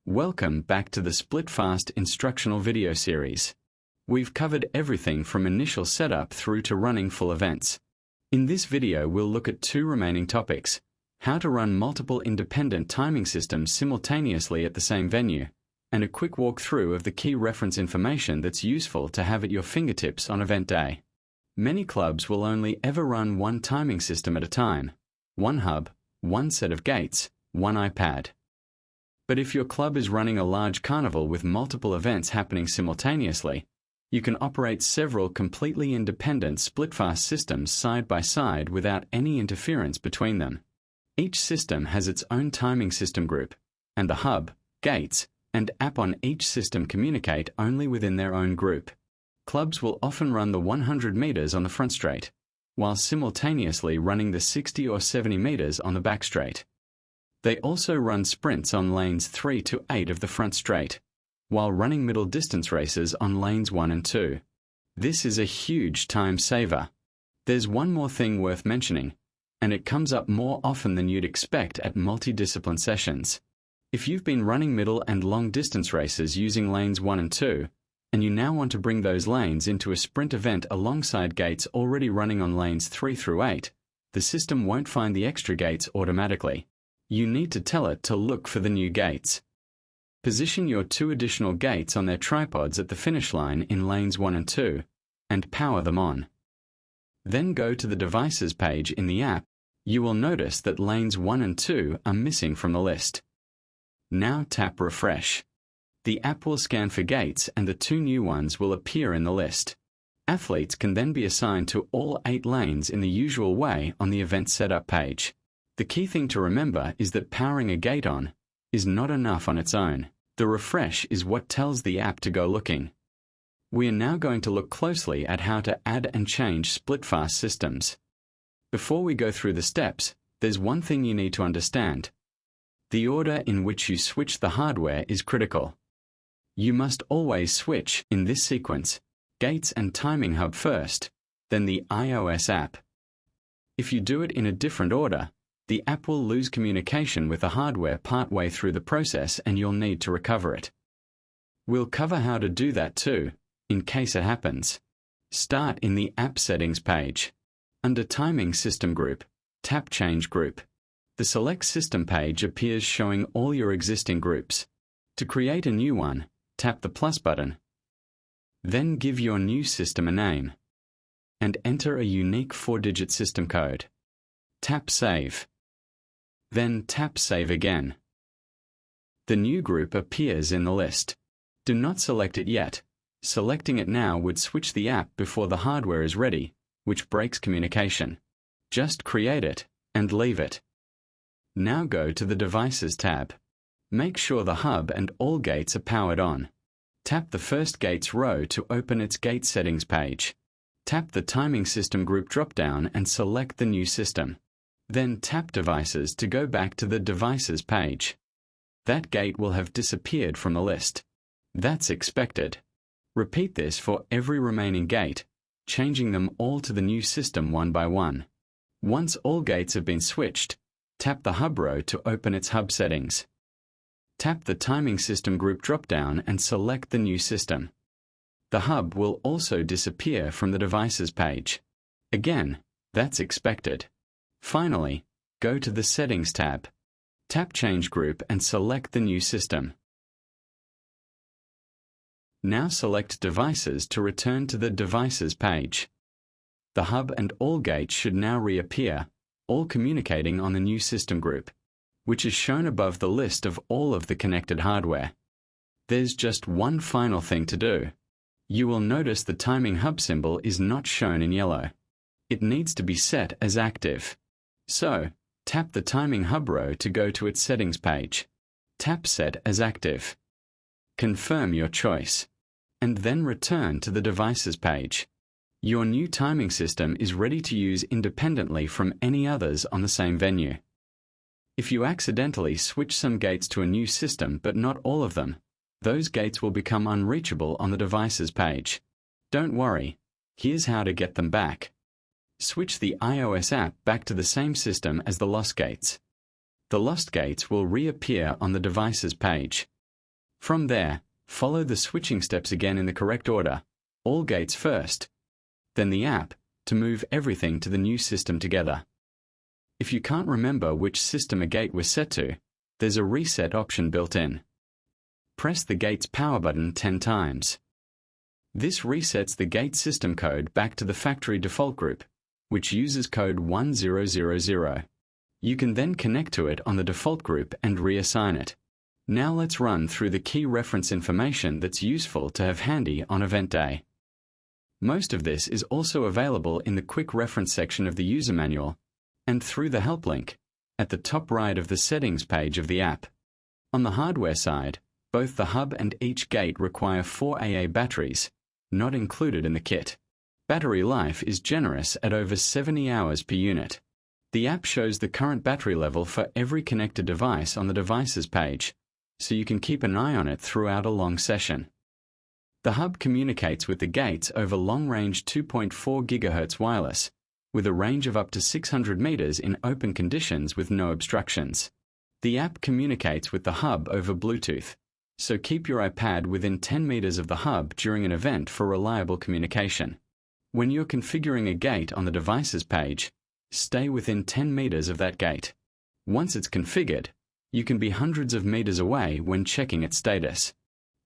Welcome back to the SplitFast instructional video series. We've covered everything from initial setup through to running full events. In this video we'll look at two remaining topics: how to run multiple independent timing systems simultaneously at the same venue, and a quick walkthrough of the key reference information that's useful to have at your fingertips on event day. Many clubs will only ever run one timing system at a time: one hub, one set of gates, one iPad. But if your club is running a large carnival with multiple events happening simultaneously, you can operate several completely independent SplitFast systems side by side without any interference between them. Each system has its own timing system group, and the hub, gates, and app on each system communicate only within their own group. Clubs will often run the 100 meters on the front straight, while simultaneously running the 60 or 70 meters on the back straight. They also run sprints on lanes 3 to 8 of the front straight, while running middle distance races on lanes 1 and 2. This is a huge time saver. There's one more thing worth mentioning, and it comes up more often than you'd expect at multi-discipline sessions. If you've been running middle and long distance races using lanes 1 and 2, and you now want to bring those lanes into a sprint event alongside gates already running on lanes 3 through 8, the system won't find the extra gates automatically. You need to tell it to look for the new gates. Position your two additional gates on their tripods at the finish line in lanes 1 and 2, and power them on. Then go to the Devices page in the app. You will notice that lanes 1 and 2 are missing from the list. Now tap Refresh. The app will scan for gates and the two new ones will appear in the list. Athletes can then be assigned to all 8 lanes in the usual way on the Event Setup page. The key thing to remember is that powering a gate on is not enough on its own. The refresh is what tells the app to go looking. We are now going to look closely at how to add and change SplitFast systems. Before we go through the steps, there's one thing you need to understand. The order in which you switch the hardware is critical. You must always switch, in this sequence, gates and timing hub first, then the iOS app. If you do it in a different order, the app will lose communication with the hardware partway through the process and you'll need to recover it. We'll cover how to do that too, in case it happens. Start in the App Settings page. Under Timing System Group, tap Change Group. The Select System page appears showing all your existing groups. To create a new one, tap the plus button. Then give your new system a name. And enter a unique 4-digit system code. Tap Save. Then tap Save again. The new group appears in the list. Do not select it yet. Selecting it now would switch the app before the hardware is ready, which breaks communication. Just create it and leave it. Now go to the Devices tab. Make sure the hub and all gates are powered on. Tap the first gates row to open its gate settings page. Tap the Timing System Group drop-down and select the new system. Then tap Devices to go back to the Devices page. That gate will have disappeared from the list. That's expected. Repeat this for every remaining gate, changing them all to the new system one by one. Once all gates have been switched, tap the hub row to open its hub settings. Tap the Timing System Group drop-down and select the new system. The hub will also disappear from the Devices page. Again, that's expected. Finally, go to the Settings tab. Tap Change Group and select the new system. Now select Devices to return to the Devices page. The hub and all gates should now reappear, all communicating on the new system group, which is shown above the list of all of the connected hardware. There's just one final thing to do. You will notice the timing hub symbol is not shown in yellow. It needs to be set as active. So, tap the Timing Hub row to go to its Settings page. Tap Set as Active. Confirm your choice. And then return to the Devices page. Your new timing system is ready to use independently from any others on the same venue. If you accidentally switch some gates to a new system but not all of them, those gates will become unreachable on the Devices page. Don't worry, here's how to get them back. Switch the iOS app back to the same system as the lost gates. The lost gates will reappear on the Devices page. From there, follow the switching steps again in the correct order, all gates first, then the app, to move everything to the new system together. If you can't remember which system a gate was set to, there's a reset option built in. Press the gate's power button 10 times. This resets the gate system code back to the factory default group, which uses code 1000. You can then connect to it on the default group and reassign it. Now let's run through the key reference information that's useful to have handy on event day. Most of this is also available in the quick reference section of the user manual and through the help link at the top right of the settings page of the app. On the hardware side, both the hub and each gate require 4 AA batteries, not included in the kit. Battery life is generous at over 70 hours per unit. The app shows the current battery level for every connected device on the devices page, so you can keep an eye on it throughout a long session. The hub communicates with the gates over long-range 2.4 GHz wireless, with a range of up to 600 meters in open conditions with no obstructions. The app communicates with the hub over Bluetooth, so keep your iPad within 10 meters of the hub during an event for reliable communication. When you're configuring a gate on the devices page, stay within 10 meters of that gate. Once it's configured, you can be hundreds of meters away when checking its status.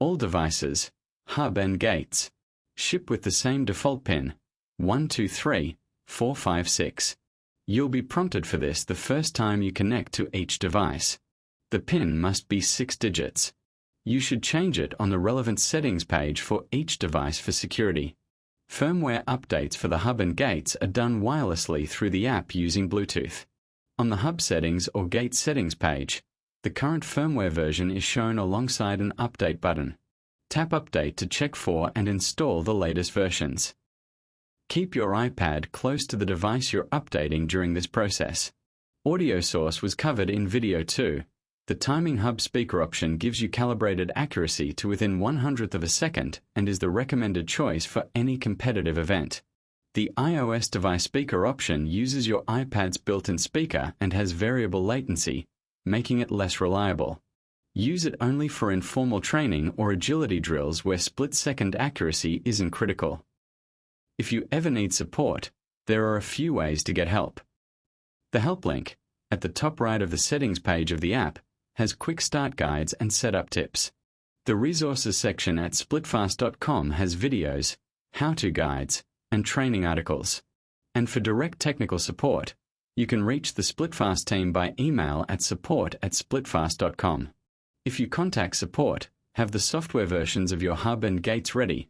All devices, hub and gates, ship with the same default pin, 123456. You'll be prompted for this the first time you connect to each device. The pin must be 6 digits. You should change it on the relevant settings page for each device for security. Firmware updates for the hub and gates are done wirelessly through the app using Bluetooth. On the hub settings or gate settings page, the current firmware version is shown alongside an update button. Tap Update to check for and install the latest versions. Keep your iPad close to the device you're updating during this process. Audio source was covered in video 2. The timing hub speaker option gives you calibrated accuracy to within 1/100th of a second and is the recommended choice for any competitive event. The iOS device speaker option uses your iPad's built-in speaker and has variable latency, making it less reliable. Use it only for informal training or agility drills where split-second accuracy isn't critical. If you ever need support, there are a few ways to get help. The help link, at the top right of the settings page of the app, has quick start guides and setup tips. The resources section at SplitFast.com has videos, how-to guides, and training articles. And for direct technical support, you can reach the SplitFast team by email at support@splitfast.com. If you contact support, have the software versions of your hub and gates ready.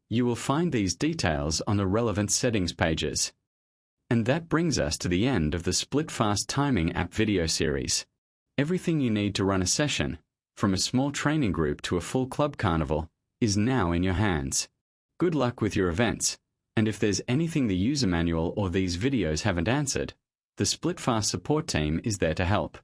You will find these details on the relevant settings pages. And that brings us to the end of the SplitFast timing app video series. Everything you need to run a session, from a small training group to a full club carnival, is now in your hands. Good luck with your events, and if there's anything the user manual or these videos haven't answered, the SplitFast support team is there to help.